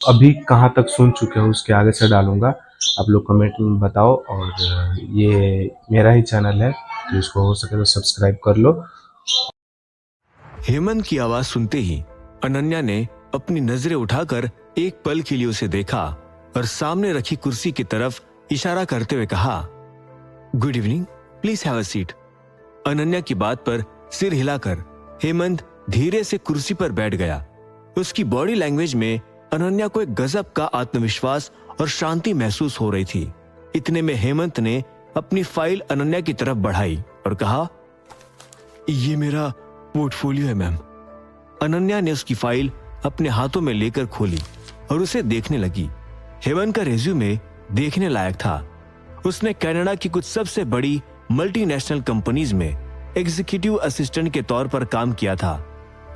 अभी कहाँ तक सुन चुके हो उसके आगे से डालूंगा। आप लोग कमेंट में बताओ। और ये मेरा ही चैनल है तो इसको हो सके तो सब्सक्राइब कर लो। हेमंत की आवाज सुनते ही अनन्या ने अपनी नजरें उठाकर एक पल के लिए उसे देखा और सामने रखी कुर्सी की तरफ इशारा करते हुए कहा, good evening, please have a seat. Ananya की बात पर सिर हिलाकर हेमंत धीरे से कुर्सी पर बैठ गया। उसकी बॉडी लैंग्वेज में अनन्या को एक गजब का आत्मविश्वास और शांति महसूस हो रही थी। इतने में हेमंत ने अपनी फाइल अनन्या की तरफ बढ़ाई और कहा, ये मेरा पोर्टफोलियो है मैम। अनन्या ने उसकी फाइल अपने हाथों में लेकर खोली और उसे देखने लगी। हेमंत का रिज्यूमे देखने लायक था। उसने कनाडा की कुछ सबसे बड़ी मल्टीनेशनल कंपनीज में एग्जीक्यूटिव असिस्टेंट के तौर पर काम किया था।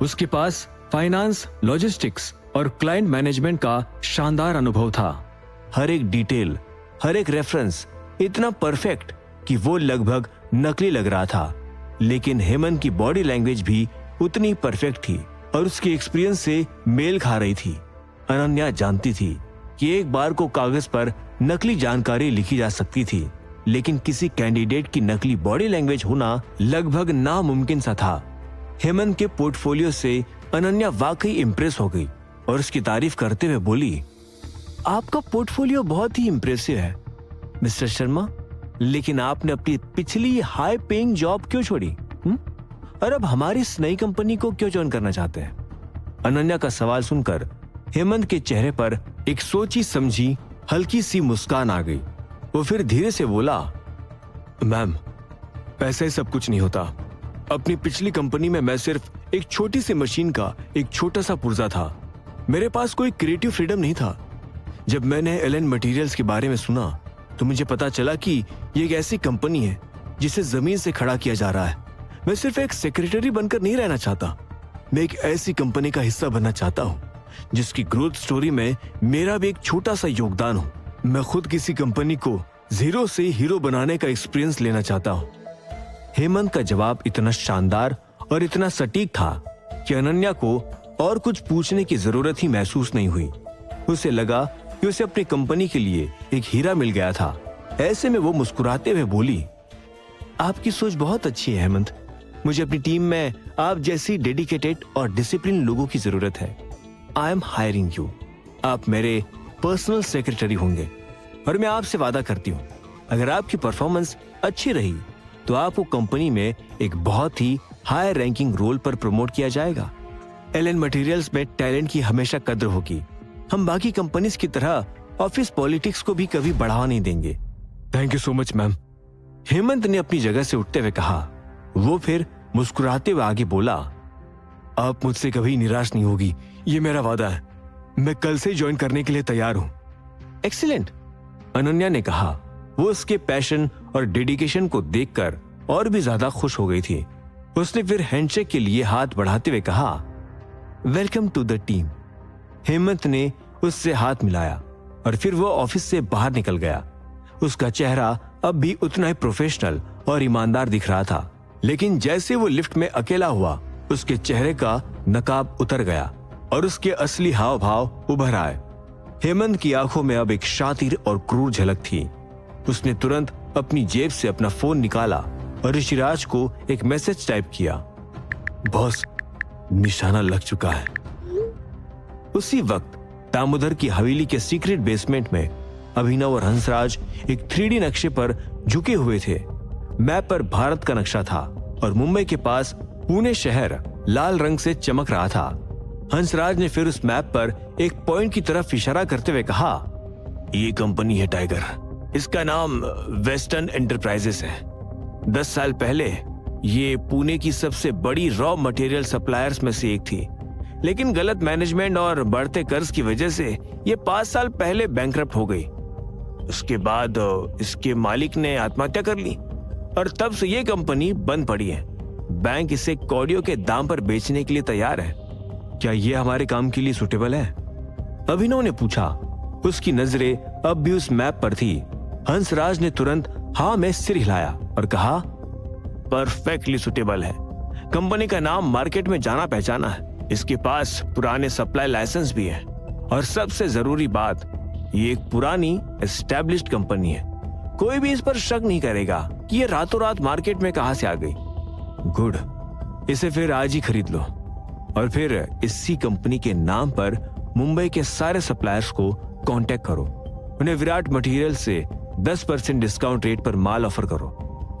उसके पास फाइनेंस, लॉजिस्टिक्स और क्लाइंट मैनेजमेंट का शानदार अनुभव था। हर एक डिटेल, हर एक रेफरेंस इतना परफेक्ट कि वो लगभग नकली लग रहा था। लेकिन हेमंत की बॉडी लैंग्वेज भी उतनी परफेक्ट थी और उसकी एक्सपीरियंस से मेल खा रही थी। अनन्या जानती थी कि एक बार को कागज पर नकली जानकारी लिखी जा सकती थी, लेकिन किसी कैंडिडेट की नकली बॉडी लैंग्वेज होना लगभग नामुमकिन सा था। हेमंत के पोर्टफोलियो से अनन्या वाकई इंप्रेस हो गई और उसकी तारीफ करते हुए बोली, आपका पोर्टफोलियो बहुत ही इंप्रेसिव है मिस्टर शर्मा, लेकिन आपने अपनी पिछली हाई पेइंग जॉब क्यों छोड़ी और अब हमारी इस नई कंपनी को क्यों ज्वाइन करना चाहते हैं? अनन्या का सवाल सुनकर हेमंत के चेहरे पर एक सोची समझी हल्की सी मुस्कान आ गई। वो फिर धीरे से बोला, मैम, पैसे सब कुछ नहीं होता। अपनी पिछली कंपनी में मैं सिर्फ एक छोटी सी मशीन का एक छोटा सा पुर्जा था। मेरे पास कोई क्रिएटिव फ्रीडम नहीं था। जब मैंने एलन मटेरियल्स के बारे में सुना तो मुझे पता चला कि ये एक ऐसी कंपनी है जिसे जमीन से खड़ा किया जा रहा है। मैं सिर्फ एक सेक्रेटरी बनकर नहीं रहना चाहता। मैं एक ऐसी कंपनी का हिस्सा बनना चाहता हूँ जिसकी ग्रोथ स्टोरी में मेरा भी एक छोटा सा योगदान हो। मैं खुद किसी कंपनी को जीरो से हीरो बनाने का एक्सपीरियंस लेना चाहता हूँ। हेमंत का जवाब इतना शानदार और इतना सटीक था कि अनन्या को और कुछ पूछने की जरूरत ही महसूस नहीं हुई। उसे लगा कि उसे अपनी कंपनी के लिए एक हीरा मिल गया था। ऐसे में वो मुस्कुराते हुए बोली, आपकी सोच बहुत अच्छी है हेमंत। मुझे अपनी टीम में आप जैसी डेडिकेटेड और डिसिप्लिन लोगों की जरूरत है। I am hiring you. आप मेरे पर्सनल सेक्रेटरी होंगे और मैं आपसे वादा करती हूँ, अगर आपकी परफॉर्मेंस अच्छी रही तो आपको कंपनी में एक बहुत ही हाई रैंकिंग रोल पर प्रमोट किया जाएगा। एलन मटेरियल्स में टैलेंट की हमेशा कद्र होगी। हम बाकी कंपनीज की तरह ऑफिस पॉलिटिक्स को भी कभी बढ़ावा नहीं देंगे। Thank you so much ma'am. Hemant ने अपनी जगह से उठते हुए कहा। वो फिर मुस्कुराते हुए आगे बोला, आप मुझसे कभी निराश नहीं होगी, ये मेरा वादा है। मैं कल से ज्वाइन करने के लिए तैयार हूँ। एक्सीलेंट, अनन्या ने कहा। वो उसके पैशन और डेडिकेशन को देखकर और भी ज्यादा खुश हो गई थी। उसने फिर हैंडशेक के लिए हाथ बढ़ाते हुए कहा, welcome to the team. Hemant ने उससे हाथ मिलाया और फिर वो ऑफिस से बाहर निकल गया। उसका चेहरा अब भी उतना ही प्रोफेशनल और ईमानदार दिख रहा था, लेकिन जैसे वो लिफ्ट में अकेला हुआ, उसके चेहरे का नकाब उतर गया और उसके असली हाव भाव उभर आए। हेमंत की आंखों में अब एक शातिर और क्रूर झलक थी। उसने तुरंत अपनी जेब से अपना फोन निकाला और ऋषिराज को एक मैसेज टाइप किया, बॉस, निशाना लग चुका है। उसी वक्त दामोदर की हवेली के सीक्रेट बेसमेंट में अभिनव और हंसराज एक 3D नक्शे पर झुके हुए थे। मैप पर भारत का नक्शा था और मुंबई के पास पुणे शहर लाल रंग से चमक रहा था। हंसराज ने फिर उस मैप पर एक पॉइंट की तरफ इशारा करते हुए कहा, ये कंपनी है टाइगर। इसका नाम वेस्टर्न एंटरप्राइजेस है। 10 साल पहले ये पुणे की सबसे बड़ी रॉ मटेरियल सप्लायर्स में से एक थी, लेकिन गलत मैनेजमेंट और बढ़ते कर्ज की वजह से ये 5 साल पहले बैंकरप्ट हो गई। उसके बाद इसके मालिक ने आत्महत्या कर ली और तब से ये कंपनी बंद पड़ी है। बैंक इसे कौड़ियों के दाम पर बेचने के लिए तैयार है। क्या ये हमारे काम के लिए सुटेबल है? अभिनव ने पूछा। उसकी नजरें अब भी उस मैप पर थी। हंसराज ने तुरंत हाँ में सिर हिलाया और कहा, परफेक्टली सुटेबल है। कंपनी का नाम मार्केट में जाना पहचाना है। इसके पास पुराने सप्लाई लाइसेंस भी है और सबसे जरूरी बात, ये एक पुरानी एस्टैब्लिश्ड कंपनी है। कोई भी इस पर शक नहीं करेगा कि ये रातों रात मार्केट में कहां से आ गई। गुड, इसे फिर आज ही खरीद लो और फिर इसी कंपनी के नाम पर मुंबई के सारे सप्लायर्स को कांटेक्ट करो। उन्हें विराट मटेरियल से 10% डिस्काउंट रेट पर माल ऑफर करो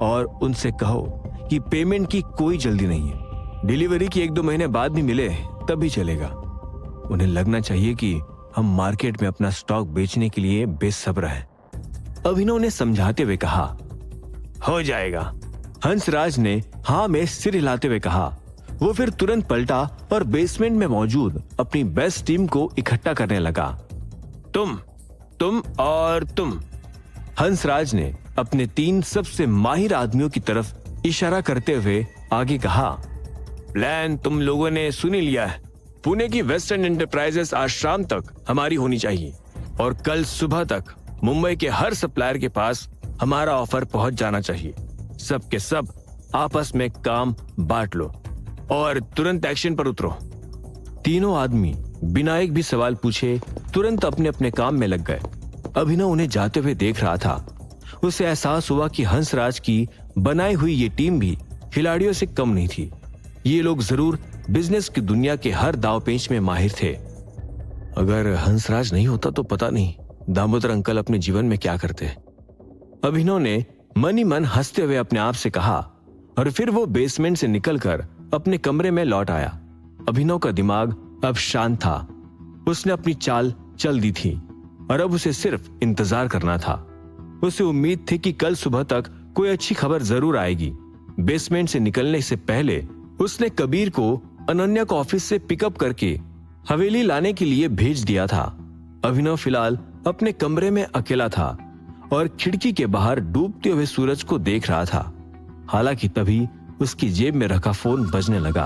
और उनसे कहो कि पेमेंट की कोई जल्दी नहीं है। डिलीवरी की 1-2 महीने बाद भी मिले तब भी चलेगा। उन्हें लगना चाहिए कि हम मार्केट में अपना स्टॉक बेचने के लिए बेसब्र हैं। अभिनव ने समझाते हुए कहा, हो जाएगा। हंसराज ने हाँ में सिर हिलाते हुए कहा। वो फिर तुरंत पलटा और बेसमेंट में मौजूद अपनी बेस्ट टीम को इकट्ठा करने लगा। तुम और तुम। हंसराज ने अपने 3 सबसे माहिर आदमियों की तरफ इशारा करते हुए आगे कहा, प्लान तुम लोगों ने सुन ही लिया है। पुणे की वेस्टर्न एंटरप्राइजेस आज शाम तक हमारी होनी चाहिए और कल सुबह तक मुंबई के हर सप्लायर के पास हमारा ऑफर पहुंच जाना चाहिए। सब के सब आपस में काम बांट लो और तुरंत एक्शन पर उतरो। तीनों आदमी बिना एक भी सवाल पूछे तुरंत अपने अपने काम में लग गए। अभिनव उन्हें जाते हुए देख रहा था। उसे एहसास हुआ कि हंसराज की बनाई हुई ये टीम भी खिलाड़ियों से कम नहीं थी। ये लोग जरूर बिजनेस की दुनिया के हर दाव पेच में माहिर थे। अगर हंसराज नहीं होता तो पता नहीं दामोदर अंकल अपने जीवन में क्या करते। अभिनव ने मन ही मन हंसते हुए अपने आप से कहा और फिर वो बेसमेंट से निकलकर अपने कमरे में लौट आया। अभिनव का दिमाग अब शांत था। उसने अपनी चाल चल दी थी और अब उसे सिर्फ इंतजार करना था। उसे उम्मीद थी कि कल सुबह तक कोई अच्छी खबर जरूर आएगी। बेसमेंट से निकलने से पहले उसने कबीर को अनन्या को ऑफिस से पिकअप करके हवेली लाने के लिए भेज दिया था। अभिनव फिलहाल अपने कमरे में अकेला था और खिड़की के बाहर डूबते हुए सूरज को देख रहा था। हालांकि तभी उसकी जेब में रखा फोन बजने लगा।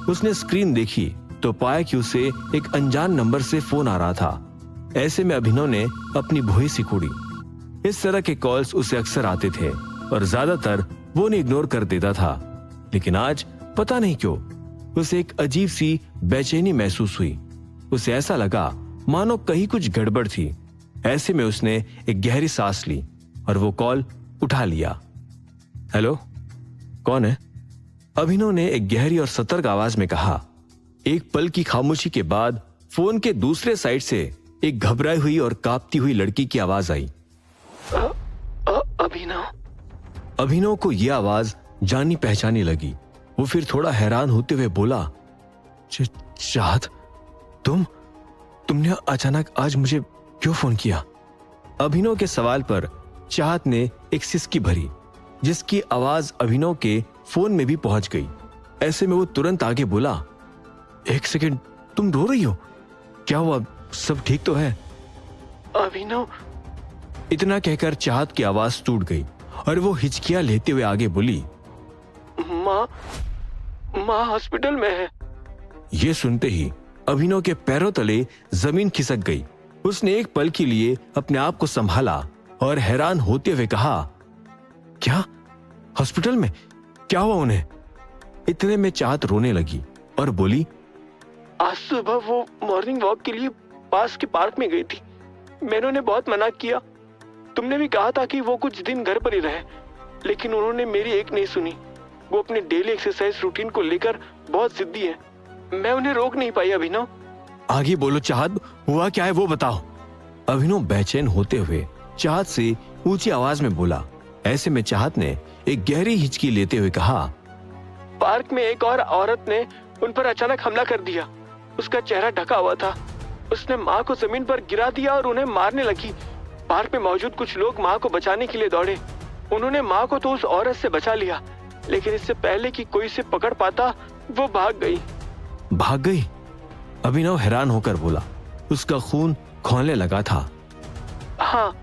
उसने स्क्रीन देखी तो पाया कि उसे एक अनजान नंबर से फोन आ रहा था। ऐसे में अभिनव ने अपनी भौहें सिकोड़ी। इस तरह के कॉल्स उसे अक्सर आते थे और ज्यादातर वो उन्हें इग्नोर कर देता था, लेकिन आज पता नहीं क्यों उसे एक अजीब सी बेचैनी महसूस हुई। उसे ऐसा लगा मानो कहीं कुछ गड़बड़ थी। ऐसे में उसने एक गहरी सांस ली और वो कॉल उठा लिया। हेलो, कौन है? अभिनव ने एक गहरी और सतर्क आवाज में कहा। एक पल की खामोशी के बाद फोन के दूसरे साइड से एक घबराई हुई और कांपती हुई लड़की की आवाज आई। अभिनव। अभिनव को यह आवाज जानी पहचानी लगी। वो फिर थोड़ा हैरान होते हुए बोला, चाहत, तुमने अचानक आज मुझे क्यों फोन किया? अभिनव के सवाल पर चाहत ने एक सिसकी भरी, जिसकी आवाज अभिनव के फोन में भी पहुंच गई। ऐसे में वो तुरंत आगे बोला, 1 सेकंड, तुम रो रही हो? क्या हुआ? सब ठीक तो है? अभिनव। इतना कहकर चाहत की आवाज टूट गई और वो हिचकियां लेते हुए आगे बोली, माँ हॉस्पिटल में है। ये सुनते ही अभिनव के पैरों तले जमीन खिसक गई। उसने एक पल के लिए अपने आप को संभाला और हैरान होते हुए कहा, क्या? हॉस्पिटल में? क्या हुआ उन्हें? इतने में चाहत रोने लगी और बोली, आज सुबह वो मॉर्निंग वॉक के लिए पास के पार्क में गई थी। मैंने उन्हें बहुत मना किया। तुमने भी कहा था कि वो कुछ दिन घर पर ही रहे, लेकिन उन्होंने मेरी एक नहीं सुनी। वो अपने डेली एक्सरसाइज रूटीन को लेकर बहुत जिद्दी है। मैं उन्हें रोक नहीं पाई। अभिनव, आगे बोलो चाहत, हुआ क्या है वो बताओ। अभिनव बेचैन होते हुए चाहत से ऊंची आवाज में बोला। ऐसे में चाहत ने एक गहरी हिचकी लेते हुए कहा, पार्क में एक और औरत ने उन पर अचानक हमला कर दिया। उसका चेहरा ढका हुआ था। उसने माँ को जमीन पर गिरा दिया और उन्हें मारने लगी। पार्क में मौजूद कुछ लोग माँ को बचाने के लिए दौड़े। उन्होंने माँ को तो उस औरत से बचा लिया, लेकिन इससे पहले कि कोई से पकड़ पाता वो भाग गई। भाग गई? अभिनव हैरान होकर बोला। उसका खून खौलने लगा था। हाँ,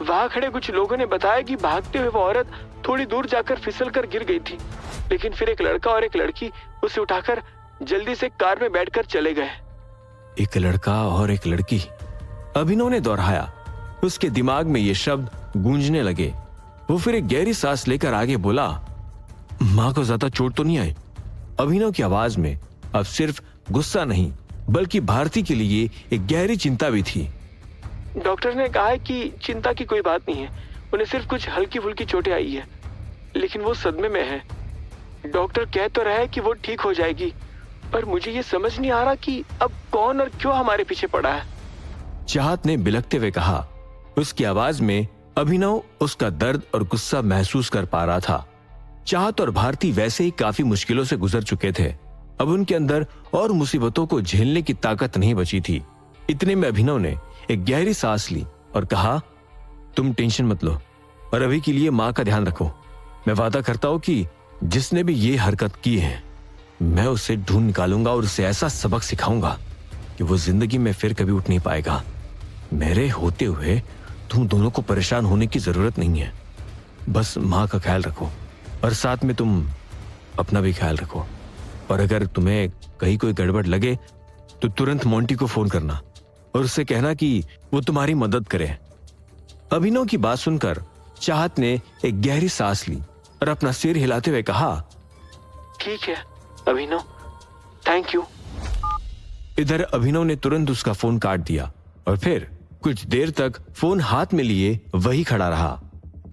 वहाँ खड़े कुछ लोगों ने बताया कि भागते हुए वो औरत थोड़ी दूर जाकर फिसलकर गिर गई थी, लेकिन फिर एक लड़का और एक लड़की उसे उठाकर जल्दी से कार में बैठकर चले गए। एक लड़का और एक लड़की? अभिनव ने दोहराया। उसके दिमाग में ये शब्द गूंजने लगे। वो फिर एक गहरी सांस लेकर आगे बोला, माँ को ज्यादा चोट तो नहीं आई? अभिनव की आवाज में अब सिर्फ गुस्सा नहीं बल्कि भारती के लिए एक गहरी चिंता भी थी। डॉक्टर ने कहा है कि चिंता की कोई बात नहीं है, उन्हें सिर्फ कुछ हल्की फुल्की चोटें आई है, लेकिन वो सदमे में है। डॉक्टर कह तो रहा है कि वो ठीक हो जाएगी, पर मुझे ये समझ नहीं आ रहा कि अब कौन और क्यों हमारे पीछे पड़ा है। चाहत ने बिलखते हुए कहा। उसकी आवाज में अभिनव उसका दर्द और गुस्सा महसूस कर पा रहा था। चाहत और भारती वैसे ही काफी मुश्किलों से गुजर चुके थे। अब उनके अंदर और मुसीबतों को झेलने की ताकत नहीं बची थी। इतने में अभिनव ने एक गहरी सांस ली और कहा, तुम टेंशन मत लो और अभी के लिए माँ का ध्यान रखो। मैं वादा करता हूँ कि जिसने भी ये हरकत की है, मैं उसे ढूंढ निकालूंगा और उसे ऐसा सबक सिखाऊंगा कि वो जिंदगी में फिर कभी उठ नहीं पाएगा। मेरे होते हुए तुम दोनों को परेशान होने की जरूरत नहीं है। बस माँ का ख्याल रखो और साथ में तुम अपना भी ख्याल रखो। और अगर तुम्हें कहीं कोई गड़बड़ लगे तो तुरंत मोंटी को फोन करना और उससे कहना कि वो तुम्हारी मदद करे। अभिनव की बात सुनकर चाहत ने एक गहरी सांस ली और अपना सिर हिलाते हुए कहा, ठीक है अभिनव, थैंक यू। इधर अभिनव ने तुरंत उसका फोन काट दिया और फिर कुछ देर तक फोन हाथ में लिए वही खड़ा रहा।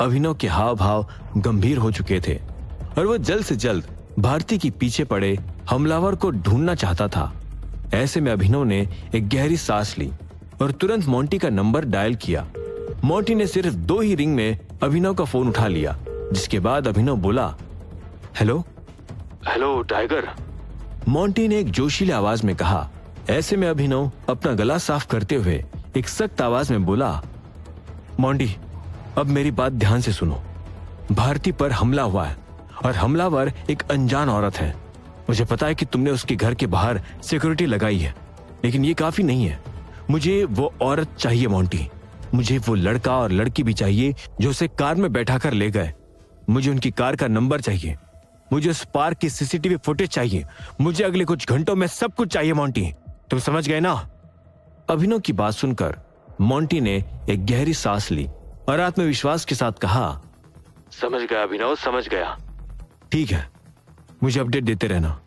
अभिनव के हाव भाव गंभीर हो चुके थे और वो जल्द से जल्द भारती के पीछे पड़े हमलावर को ढूंढना चाहता था। ऐसे में अभिनव ने एक गहरी सांस ली और तुरंत मोंटी का नंबर डायल किया। मोंटी ने सिर्फ 2 ही रिंग में अभिनव का फोन उठा लिया, जिसके बाद अभिनव बोला, हेलो। Hello tiger. मोंटी ने एक जोशीली आवाज में कहा। ऐसे में अभिनव अपना गला साफ करते हुए एक सख्त आवाज में बोला, मोंटी अब मेरी बात ध्यान से सुनो। भारती पर हमला हुआ है और हमलावर एक अनजान औरत है। मुझे पता है कि तुमने उसके घर के बाहर सिक्योरिटी लगाई है, लेकिन ये काफी नहीं है। मुझे वो औरत चाहिए मोंटी। मुझे वो लड़का और लड़की भी चाहिए जो उसे कार में बैठा कर ले गए। मुझे उनकी कार का नंबर चाहिए। मुझे उस पार्क की सीसीटीवी फुटेज चाहिए। मुझे अगले कुछ घंटों में सब कुछ चाहिए मोंटी। तुम समझ गए ना? अभिनव की बात सुनकर मोंटी ने एक गहरी सांस ली और आत्मविश्वास के साथ कहा, समझ गया अभिनव, समझ गया। ठीक है, मुझे अपडेट देते रहना।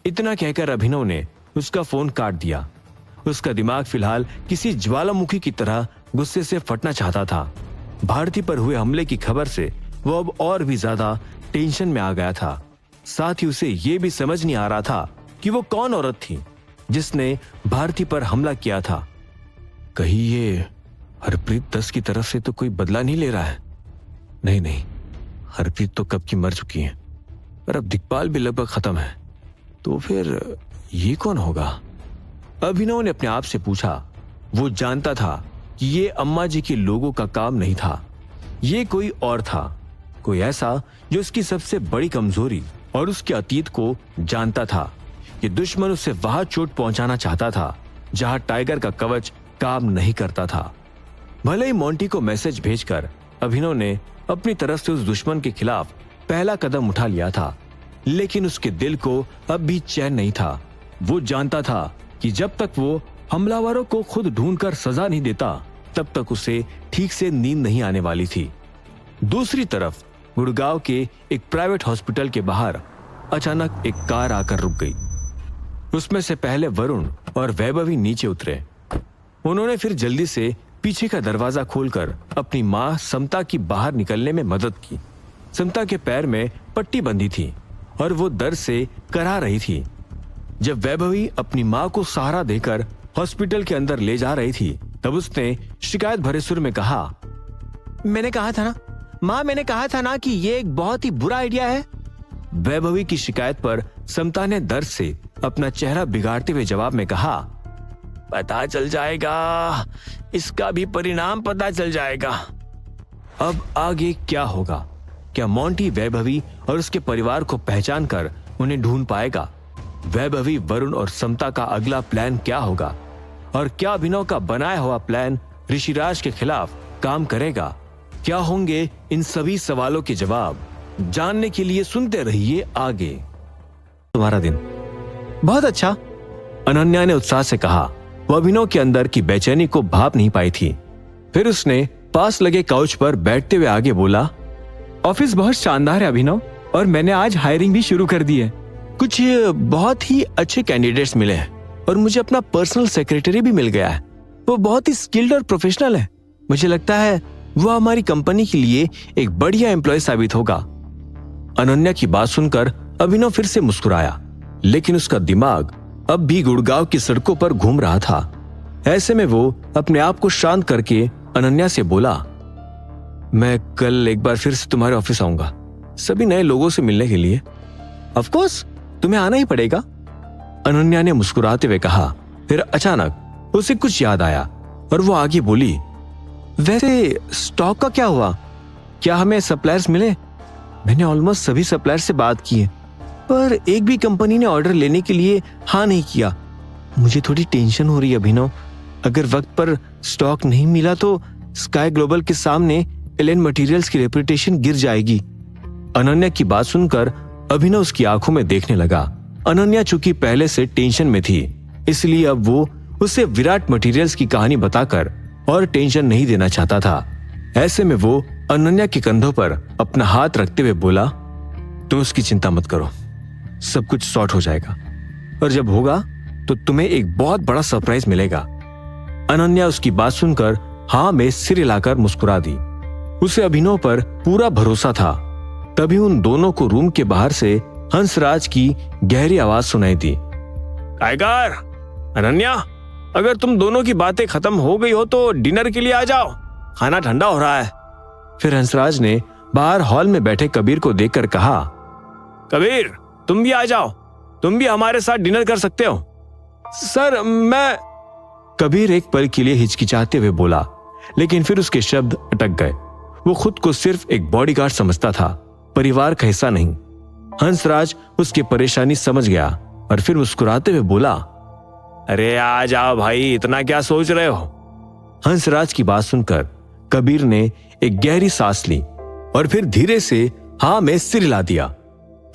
इतना कहकर अभिनव ने उसका फोन काट दिया। उसका दिमाग फिलहाल किसी ज्वालामुखी की तरह गुस्से से फटना चाहता था। भारती पर हुए हमले की खबर से वो अब और भी ज्यादा टेंशन में आ गया था। साथ ही उसे ये भी समझ नहीं आ रहा था कि वो कौन औरत थी जिसने भारती पर हमला किया था। कहीं ये हरप्रीत 10 की तरफ से तो कोई बदला नहीं ले रहा है? नहीं, हरप्रीत तो कब की मर चुकी है और अब दिक्पाल भी लगभग खत्म है। तो फिर ये कौन होगा? अभिनव ने अपने आप से पूछा। वो जानता था कि ये अम्मा जी के लोगों का काम नहीं था। ये कोई और था, कोई ऐसा जो उसकी सबसे बड़ी कमजोरी और उसके अतीत को जानता था कि दुश्मन उसे वहां चोट पहुंचाना चाहता था जहां टाइगर का कवच काम नहीं करता था। भले ही मोंटी को मैसेज भेजकर अभिनव ने अपनी तरफ से उस दुश्मन के खिलाफ पहला कदम उठा लिया था, लेकिन उसके दिल को अब भी चैन नहीं था। वो जानता था कि जब तक वो हमलावरों को खुद ढूंढकर सजा नहीं देता, तब तक उसे ठीक से नींद नहीं आने वाली थी। दूसरी तरफ गुड़गांव के एक प्राइवेट हॉस्पिटल के बाहर अचानक एक कार आकर रुक गई। उसमें से पहले वरुण और वैभवी नीचे उतरे। उन्होंने फिर जल्दी से पीछे का दरवाजा खोलकर अपनी मां समता की बाहर निकलने में मदद की। समता के पैर में पट्टी बंधी थी और वो दर्द से कराह रही थी। जब वैभवी अपनी मां को सहारा देकर हॉस्पिटल के अंदर ले जा रही थी, तब उसने शिकायत भरे सुर में कहा, मैंने कहा था ना मां, मैंने कहा था ना कि ये एक बहुत ही बुरा आइडिया है। वैभवी की शिकायत पर समता ने दर्द से अपना चेहरा बिगाड़ते हुए जवाब में कहा, पता चल जाएगा, इसका भी परिणाम पता चल जाएगा। अब आगे क्या होगा? क्या मोंटी वैभवी और उसके परिवार को पहचान कर उन्हें ढूंढ पाएगा? वैभवी, वरुण और समता का अगला प्लान क्या होगा? और क्या अभिनव का बनाया हुआ प्लान ऋषिराज के खिलाफ काम करेगा? क्या होंगे इन सभी सवालों के जवाब? जानने के लिए सुनते रहिए आगे। तुम्हारा दिन बहुत अच्छा, अनन्या ने उत्साह से कहा। वो अभिनव के अंदर की बेचैनी को भाप नहीं पाई थी। फिर उसने पास लगे काउच पर बैठते हुए आगे बोला, ऑफिस बहुत शानदार है अभिनव, और मैंने आज हायरिंग भी शुरू कर दी है। कुछ बहुत ही अच्छे कैंडिडेट्स मिले हैं। और मुझे अपना पर्सनल सेक्रेटरी भी मिल गया है। वो बहुत ही स्किल्ड और प्रोफेशनल है। मुझे लगता है वो हमारी कंपनी के लिए एक बढ़िया एम्प्लॉय साबित होगा। अनन्या की बात सुनकर अभिनव फिर से मुस्कुराया, लेकिन उसका दिमाग अब भी गुड़गांव की सड़कों पर घूम रहा था। ऐसे में वो अपने आप को शांत करके अनन्या से बोला, मैं कल एक बार फिर से तुम्हारे ऑफिस आऊंगा, सभी नए लोगों से मिलने के लिए। ऑफ कोर्स, तुम्हें आना ही पड़ेगा, अनन्या ने मुस्कुराते हुए कहा। फिर अचानक उसे कुछ याद आया और वो आगे बोली, वैसे स्टॉक का क्या हुआ? क्या हमें सप्लायर्स मिले? मैंने ऑलमोस्ट सभी सप्लायर्स से बात की है, पर एक भी कंपनी ने ऑर्डर लेने के लिए हाँ नहीं किया। मुझे थोड़ी टेंशन हो रही है अभिनव। अगर वक्त पर स्टॉक नहीं मिला तो स्काई ग्लोबल के सामने एलेन मटेरियल्स की रेपुटेशन गिर जाएगी। अनन्या की बात सुनकर अभिनव उसकी आंखों में देखने लगा। अनन्या चूंकि पहले से टेंशन में थी, इसलिए अब वो उसे विराट मटेरियल्स की कहानी बताकर और टेंशन नहीं देना चाहता था। ऐसे में वो अनन्या के कंधों पर अपना हाथ रखते हुए बोला, तुम उसकी चिंता मत करो, सब कुछ सॉर्ट हो जाएगा, और जब होगा तो तुम्हें एक बहुत बड़ा सरप्राइज मिलेगा। अनन्या उसकी बात सुनकर हाँ में सिर हिलाकर मुस्कुरा दी। उसे अभिनव पर पूरा भरोसा था। तभी उन दोनों को रूम के बाहर से हंसराज की गहरी आवाज सुनाई दी, टाइगर, अनन्या, अगर तुम दोनों की बातें खत्म हो गई हो तो डिनर के लिए आ जाओ, खाना ठंडा हो रहा है। फिर हंसराज ने बाहर हॉल में बैठे कबीर को देखकर कहा, कबीर, तुम भी आ जाओ, तुम भी हमारे साथ डिनर कर सकते हो। सर, मैं, कबीर एक पल के लिए हिचकिचाते हुए बोला, लेकिन फिर उसके शब्द अटक गए। वो खुद को सिर्फ एक बॉडीगार्ड समझता था, परिवार का हिस्सा नहीं। हंसराज उसकी परेशानी समझ गया और फिर मुस्कुराते हुए बोला, अरे आ जाओ भाई, इतना क्या सोच रहे हो। हंसराज की बात सुनकर कबीर ने एक गहरी सांस ली और फिर धीरे से हाँ में सिर हिला दिया।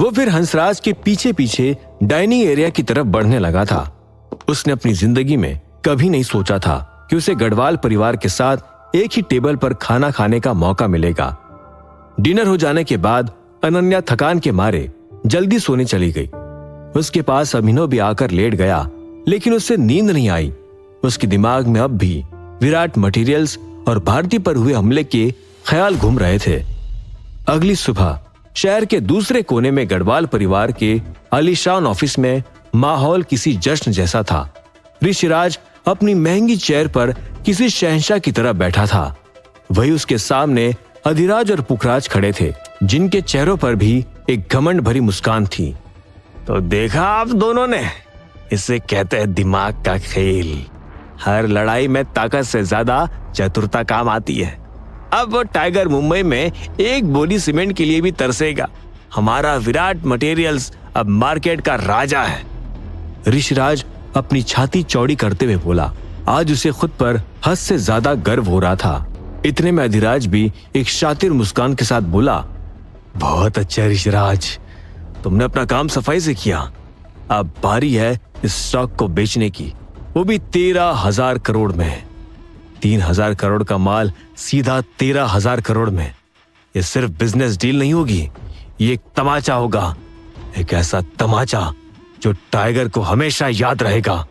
वो फिर हंसराज के पीछे पीछे डाइनिंग एरिया की तरफ बढ़ने लगा था। उसने अपनी जिंदगी में कभी नहीं सोचा था कि उसे गढ़वाल परिवार के साथ एक ही टेबल पर खाना खाने का मौका मिलेगा। डिनर हो जाने के बाद अनन्या थकान के मारे जल्दी सोने चली गई। उसके पास अभिनव भी आकर लेट गया, लेकिन उससे नींद नहीं आई। उसके दिमाग में अब भी विराट मटेरियल्स और भारती पर हुए हमले के ख्याल घूम रहे थे। अगली सुबह शहर के दूसरे कोने में गढ़वाल परिवार के आलीशान ऑफिस में माहौल किसी जश्न जैसा था। ऋषिराज अपनी महंगी चेयर पर किसी शहंशाह की तरह बैठा था। वही उसके सामने अधिराज और पुखराज खड़े थे, जिनके चेहरों पर भी एक घमंड भरी मुस्कान थी। तो देखा आप दोनों ने, इसे कहते हैं दिमाग का खेल। हर लड़ाई में ताकत से ज्यादा चतुरता काम आती है। अब वो टाइगर मुंबई में एक बोरी सीमेंट के लिए भी तरसेगा। हमारा विराट मटेरियल्स अब मार्केट का राजा है। ऋषिराज अपनी छाती चौड़ी करते हुए बोला। आज उसे खुद पर हद से ज्यादा गर्व हो रहा था। इतने में अधिराज भी एक शातिर मुस्कान के साथ बोला, बहुत अच्छा ऋषिराज, तुमने अपना काम सफाई से किया। अब बारी है इस स्टॉक को बेचने की, वो भी 13,000 करोड़ में। 3,000 करोड़ का माल सीधा 13,000 करोड़ में। ये सिर्फ बिजनेस डील नहीं होगी, ये एक तमाचा होगा, एक ऐसा तमाचा जो टाइगर को हमेशा याद रहेगा।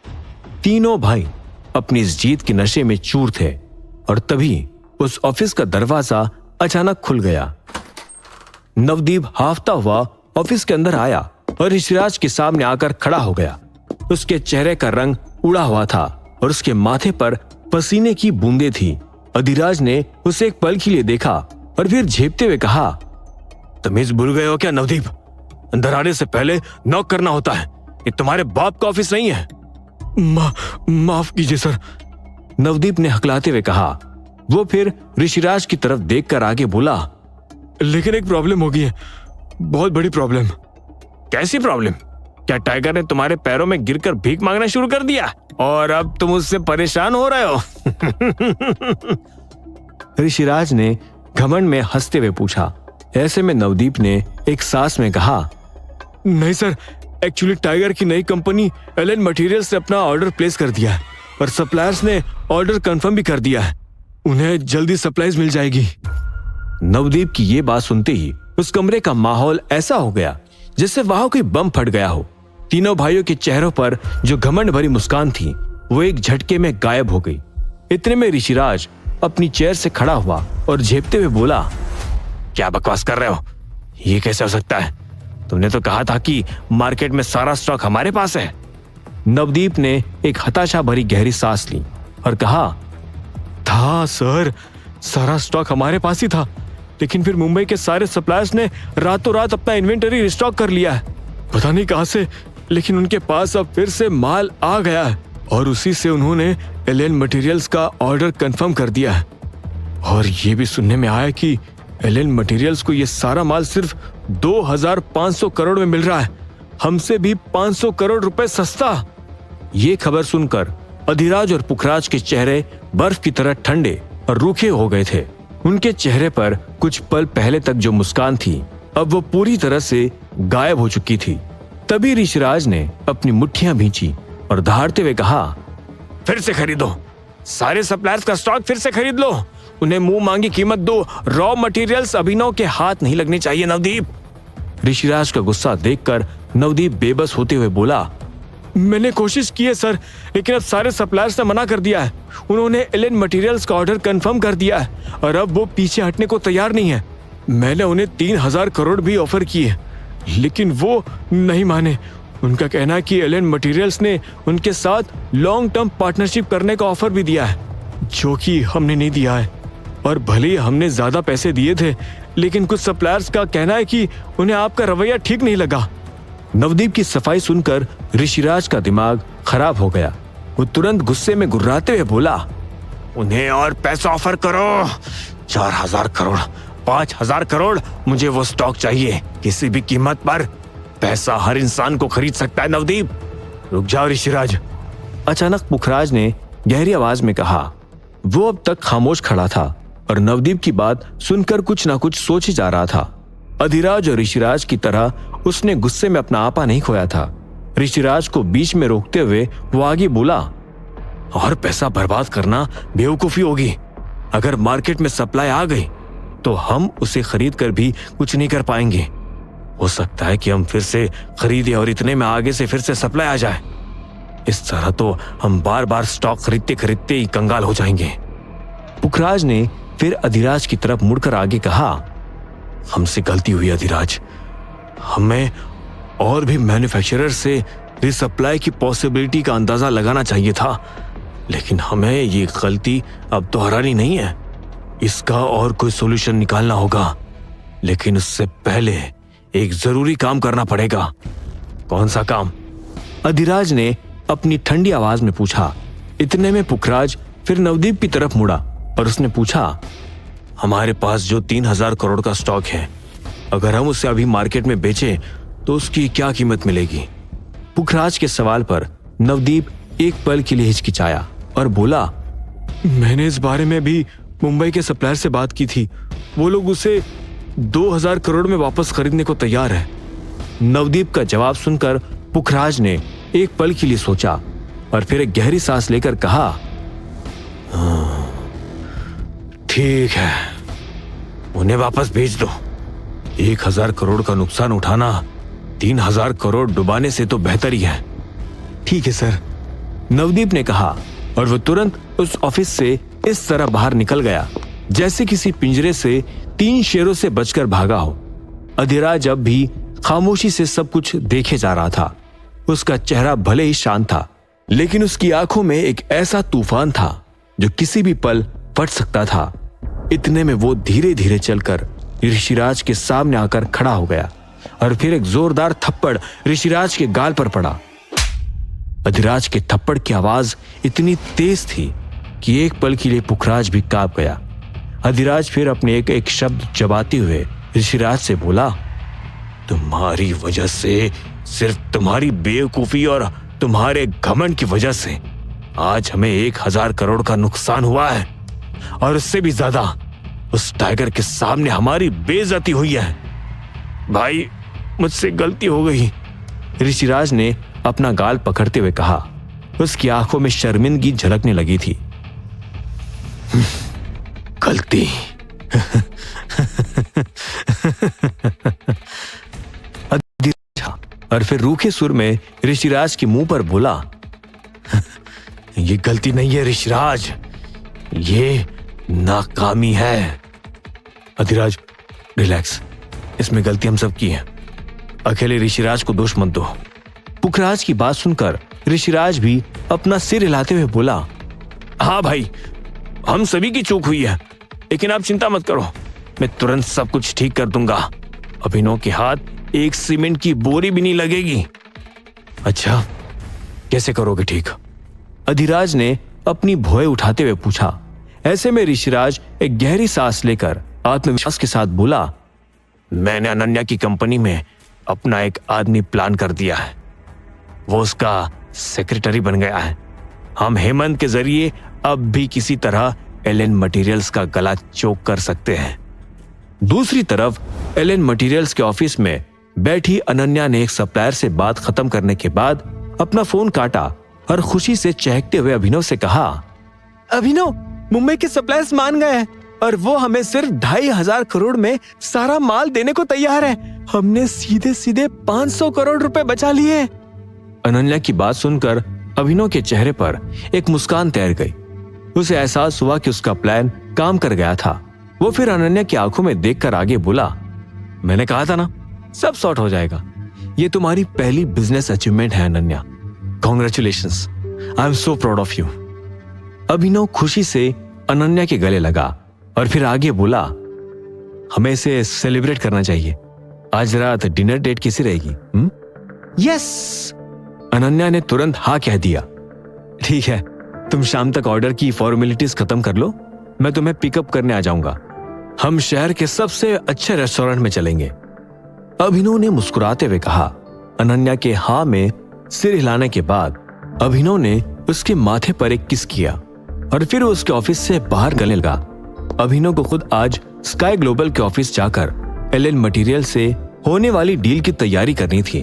तीनों भाई अपनी इस जीत के नशे में चूर थे और तभी उस ऑफिस का दरवाजा अचानक खुल गया। नवदीप हाफता हुआ ऑफिस के अंदर आया और ऋषिराज के सामने आकर खड़ा हो गया। उसके चेहरे का रंग उड़ा हुआ था और उसके माथे पर पसीने की बूंदें थी। अधिराज ने उसे एक पल के लिए देखा और फिर झेपते हुए कहा, तमीज भूल गए हो क्या नवदीप? अंदर आने से पहले नॉक करना होता है। ये तुम्हारे बाप का ऑफिस नहीं है। माफ कीजिए सर, नवदीप ने हकलाते हुए कहा। वो फिर ऋषिराज की तरफ देखकर आगे बोला, लेकिन एक प्रॉब्लम हो गई है, बहुत बड़ी प्रॉब्लम। कैसी प्रॉब्लम? क्या टाइगर ने तुम्हारे पैरों में गिरकर भीख मांगना शुरू कर दिया और अब तुम उससे परेशान हो रहे हो? ऋषिराज ने घमंड में हंसते हुए पूछा। ऐसे में नवदीप ने एक सांस में कहा, नहीं सर, एक्चुअली टाइगर की नई कंपनी एलेन मटेरियल्स ने अपना ऑर्डर प्लेस कर दिया है और सप्लायर्स ने ऑर्डर कंफर्म भी कर दिया है। उन्हें जल्दी सप्लाईज मिल जाएगी। नवदीप की ये बात सुनते ही उस कमरे का माहौल ऐसा हो गया जैसे वहां कोई बम फट गया हो। तीनों भाइयों के चेहरों पर जो घमंड भरी मुस्कान थी वो एक झटके में गायब हो गई। इतने में ऋषिराज अपनी चेयर से खड़ा हुआ और झेपते हुए बोला, क्या बकवास कर रहे हो? ये कैसे हो सकता है? तुमने तो कहा था कि मार्केट में सारा स्टॉक हमारे पास है। नवदीप ने एक हताशा भरी गहरी सांस ली और कहा, था सर, सारा स्टॉक हमारे पास ही था, लेकिन फिर मुंबई के सारे सप्लायर्स ने रातों रात अपना इन्वेंटरी रिस्टॉक कर लिया है। पता नहीं कहां से, लेकिन उनके पास अब फिर से माल आ गया है और उसी से उन्होंने एलएन मटेरियल्स का ऑर्डर कंफर्म कर दिया है। और ये भी सुनने में आया कि एलएन मटेरियल्स को ये सारा माल सिर्फ 2500 करोड़ में मिल रहा है, हमसे भी 500 करोड़ रुपए सस्ता। ये खबर सुनकर अधिराज और पुखराज के चेहरे बर्फ की तरह ठंडे और रूखे हो गए थे। उनके चेहरे पर कुछ पल पहले तक जो मुस्कान थी अब वो पूरी तरह से गायब हो चुकी थी। तभी ऋषिराज ने अपनी मुट्ठियां भींची और दहाड़ते हुए कहा, फिर से खरीदो, सारे सप्लायर्स का स्टॉक फिर से खरीद लो, उन्हें मुंह मांगी कीमत दो, रॉ मटेरियल्स अभिनव के हाथ नहीं लगने चाहिए नवदीप। ऋषिराज का गुस्सा देखकर नवदीप बेबस होते हुए बोला, मैंने कोशिश की है सर, लेकिन अब सारे सप्लायर्स ने मना कर दिया है। उन्होंने एलएन मटेरियल्स का ऑर्डर कंफर्म कर दिया है और अब वो पीछे हटने को तैयार नहीं है। मैंने उन्हें 3000 करोड़ भी ऑफर किए, लेकिन वो नहीं माने। उनका कहना है कि एलएन मटेरियल्स ने उनके साथ लॉन्ग टर्म पार्टनरशिप करने का ऑफर भी दिया है, जो कि हमने नहीं दिया है। और भले ही हमने ज्यादा पैसे दिए थे, लेकिन कुछ सप्लायर्स का कहना है कि उन्हें आपका रवैया ठीक नहीं लगा। नवदीप की सफाई सुनकर ऋषिराज का दिमाग खराब हो गया। वो तुरंत गुस्से में गुर्राते हुए बोला, उन्हें और पैसा ऑफर करो, 4000 करोड़, 5000 करोड़, मुझे वो स्टॉक चाहिए किसी भी कीमत पर। पैसा हर इंसान को खरीद सकता है नवदीप। रुक जाओ ऋषिराज, अचानक पुखराज ने गहरी आवाज में कहा। वो अब तक खामोश खड़ा था और नवदीप की बात सुनकर कुछ ना कुछ सोच ही जा रहा था। अधिराज और ऋषिराज की तरह उसने गुस्से में अपना आपा नहीं खोया था। ऋषिराज को बीच में रोकते हुए वो आगे बोला, और पैसा बर्बाद करना बेवकूफी होगी। अगर मार्केट में सप्लाई आ गई तो हम उसे खरीद कर भी कुछ नहीं कर पाएंगे। हो सकता है कि हम फिर से खरीदे और इतने में आगे से फिर से सप्लाई आ जाए। इस तरह तो हम बार बार स्टॉक खरीदते खरीदते ही कंगाल हो जाएंगे। पुखराज ने फिर अधिराज की तरफ मुड़कर आगे कहा, हमसे गलती हुई अधिराज, हमें और भी मैन्युफैक्चरर से रिसप्लाई की पॉसिबिलिटी का अंदाजा लगाना चाहिए था, लेकिन हमें ये गलती अब दोहरानी नहीं है। इसका और कोई सॉल्यूशन निकालना होगा, लेकिन उससे पहले एक जरूरी काम करना पड़ेगा। कौन सा काम? अधिराज ने अपनी ठंडी आवाज में पूछा। इतने में पुखराज फिर नवदीप की तरफ मुड़ा और उसने पूछा, हमारे पास जो 3000 करोड़ का स्टॉक है, अगर हम उसे अभी मार्केट में बेचें तो उसकी क्या कीमत मिलेगी? पुखराज के सवाल पर नवदीप एक पल के लिए हिचकिचाया और बोला, मैंने इस बारे में भी मुंबई के सप्लायर से बात की थी, वो लोग उसे 2000 करोड़ में वापस खरीदने को तैयार है। नवदीप का जवाब सुनकर पुखराज ने एक पल के लिए सोचा और फिर एक गहरी सांस लेकर कहा, ठीक है, उन्हें वापस भेज दो। 1000 करोड़ का नुकसान उठाना 3000 करोड़ डुबाने से तो बेहतर ही है। ठीक है सर, नवदीप ने कहा और वो तुरंत उस ऑफिस से इस तरह बाहर निकल गया जैसे किसी पिंजरे से 3 शेरों से बचकर भागा हो। अधिराज अब भी खामोशी से सब कुछ देखे जा रहा था। उसका चेहरा भले ही शांत था, लेकिन उसकी आंखों में एक ऐसा तूफान था जो किसी भी पल फट सकता था। इतने में वो धीरे धीरे चलकर ऋषिराज के सामने आकर खड़ा हो गया और फिर एक जोरदार थप्पड़ ऋषिराज के गाल पर पड़ा। अधिराज के थप्पड़ की आवाज इतनी तेज थी कि एक पल के लिए पुखराज भी कांप गया। अधिराज फिर अपने एक एक शब्द चबाते हुए ऋषिराज से बोला, तुम्हारी वजह से, सिर्फ तुम्हारी बेवकूफी और तुम्हारे घमंड की वजह से आज हमें 1000 करोड़ का नुकसान हुआ है, और उससे भी ज्यादा उस टाइगर के सामने हमारी बेइज्जती हुई है। भाई, मुझसे गलती हो गई, ऋषिराज ने अपना गाल पकड़ते हुए कहा। उसकी आंखों में शर्मिंदगी झलकने लगी थी। गलती और फिर रूखे सुर में ऋषिराज के मुंह पर बोला, ये गलती नहीं है ऋषिराज, ये नाकामी है। अधिराज रिलैक्स, इसमें गलती हम सब की है, अकेले ऋषिराज को दोष मत दो। पुखराज की बात सुनकर ऋषिराज भी अपना सिर हिलाते हुए बोला, हाँ भाई, हम सभी की चूक हुई है, लेकिन आप चिंता मत करो, मैं तुरंत सब कुछ ठीक कर दूंगा। अभिनव के हाथ एक सीमेंट की बोरी भी नहीं लगेगी। अच्छा, कैसे करोगे ठीक? अधिराज ने अपनी भौएं उठाते हुए पूछा। ऐसे में ऋषिराज एक गहरी सांस लेकर आत्मविश्वास के साथ बोला, मैंने अनन्या की कंपनी में अपना एक आदमी प्लान कर दिया है, वो उसका सेक्रेटरी बन गया है। हम हेमंत के जरिए अब भी किसी तरह एलएन मटेरियल्स का गला चोक कर सकते हैं। दूसरी तरफ एलएन मटेरियल्स के ऑफिस में बैठी अनन्या ने एक सप्लायर से बात खत्म करने के बाद अपना फोन काटा और खुशी से चहकते हुए अभिनव से कहा, अभिनव, मुंबई के सप्लायर्स मान गए हैं और वो हमें सिर्फ 2,500 करोड़ में सारा माल देने को तैयार है। हमने सीधे सीधे 500 करोड़ रुपए बचा लिए। अनन्या की बात सुनकर अभिनव के चेहरे पर एक मुस्कान तैर गई। उसे एहसास हुआ कि उसका प्लान काम कर गया था। वो फिर अनन्या की आंखों में देखकर आगे बोला, मैंने कहा था ना, सब सॉर्ट हो जाएगा। ये तुम्हारी पहली बिजनेस अचीवमेंट है Ananya, congratulations, I am so proud of you. Abhinav खुशी से अनन्या के गले लगा और फिर आगे बोला, हमें इसे सेलिब्रेट करना चाहिए। आज रात डिनर डेट किसी रहेगी? यस। अनन्या ने तुरंत हाँ कह दिया। ठीक है, तुम शाम तक ऑर्डर की फॉर्मेलिटीज खत्म कर लो, मैं तुम्हें पिकअप करने आ जाऊंगा। हम शहर के सबसे अच्छे रेस्टोरेंट में चलेंगे। अभिनव ने मुस्कुराते हुए कहा। अनन्या के हाँ में सिर हिलाने के बाद अभिनव ने उसके माथे पर एक किस किया और फिर उसके ऑफिस से बाहर निकलने लगा। अभिनव को खुद आज स्काई ग्लोबल के ऑफिस जाकर एलएन मटेरियल से होने वाली डील की तैयारी करनी थी।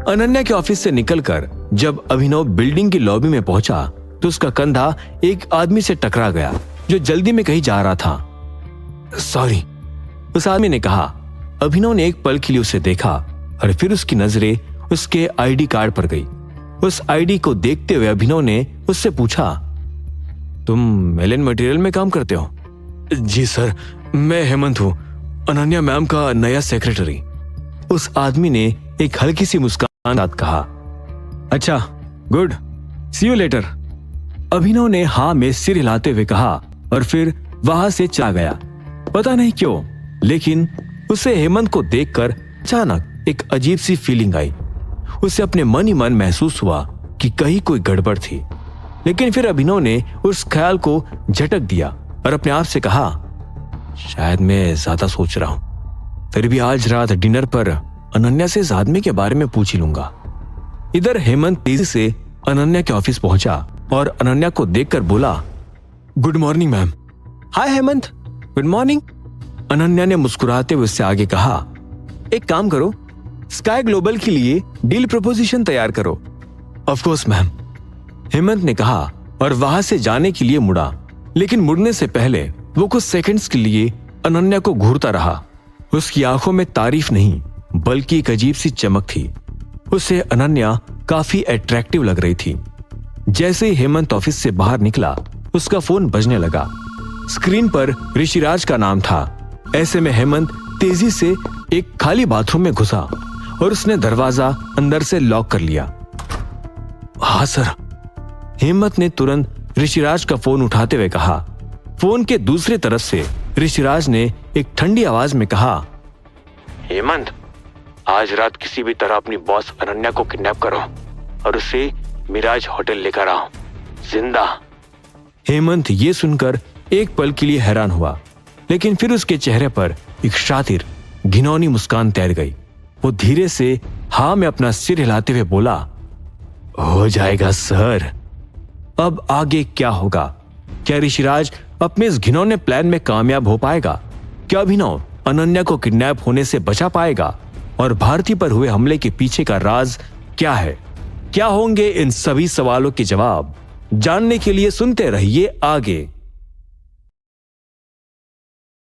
अनन्या के ऑफिस से निकलकर जब अभिनव बिल्डिंग की लॉबी में पहुंचा तो उसका कंधा एक आदमी से टकरा गया जो जल्दी में कहीं जा रहा था। सॉरी, उस आदमी ने कहा। अभिनव ने एक पल के लिए उसे देखा और फिर उसकी नजरें उसके आईडी कार्ड पर गई। उस आईडी को देखते हुए अभिनव ने उससे पूछा, तुम एलएन मटेरियल में काम करते हो? जी सर, मैं हेमंत हूँ, अनन्या मैम का नया सेक्रेटरी। उस आदमी ने एक हल्की सी मुस्कान साथ कहा। अच्छा, गुड, सी यू लेटर। अभिनव ने हाँ में सिर हिलाते हुए कहा और फिर वहां से चला गया। पता नहीं क्यों, लेकिन उसे हेमंत को देखकर अचानक एक अजीब सी फीलिंग आई। उसे अपने मन ही मन महसूस हुआ कि कहीं कोई गड़बड़ थी, लेकिन फिर अभिनव ने उस ख्याल को झटक दिया और अपने आप से कहा, शायद मैं ज्यादा सोच रहा हूं, फिर भी आज रात डिनर पर अनन्या से इस आदमी के बारे में पूछ ही लूंगा। इधर हेमंत तेजी से अनन्या के ऑफिस पहुंचा और अनन्या को देखकर बोला, गुड मॉर्निंग मैम। हाय हेमंत, गुड मॉर्निंग। अनन्या ने मुस्कुराते हुए उससे आगे कहा, एक काम करो, स्काई ग्लोबल के लिए डील प्रपोजिशन तैयार करो। ऑफ कोर्स मैम, हेमंत ने कहा और वहां से जाने के लिए मुड़ा, लेकिन मुड़ने से पहले वो कुछ सेकंड्स के लिए अनन्या को घूरता रहा। उसकी आंखों में तारीफ नहीं बल्कि एक अजीब सी चमक थी। उसे अनन्या काफी अट्रैक्टिव लग रही थी। जैसे ही हेमंत ऑफिस से बाहर निकला, उसका फोन बजने लगा। स्क्रीन पर ऋषिराज का नाम था। ऐसे में हेमंत तेजी से एक खाली बाथरूम में घुसा और उसने दरवाजा अंदर से लॉक कर लिया। हाँ सर, हेमंत ने तुरंत ऋषिराज का फोन उठाते हुए कहा। फोन के दूसरी तरफ से ऋषिराज ने एक ठंडी आवाज में कहा, हेमंत, आज रात किसी भी तरह अपनी बॉस अनन्या को किडनैप करो और उसे मिराज होटल लेकर आओ, जिंदा। हेमंत ये सुनकर एक पल के लिए हैरान हुआ, लेकिन फिर उसके चेहरे पर एक शातिर घिनौनी मुस्कान तैर गई। वो धीरे से हाँ में अपना सिर हिलाते हुए बोला, हो जाएगा सर। अब आगे क्या होगा? क्या ऋषिराज अपने इस घिनौने प्लान में कामयाब हो पाएगा? क्या अभिनव अनन्या को किडनैप होने से बचा पाएगा? और भारती पर हुए हमले के पीछे का राज क्या है? क्या होंगे इन सभी सवालों के जवाब? जानने के लिए सुनते रहिए आगे।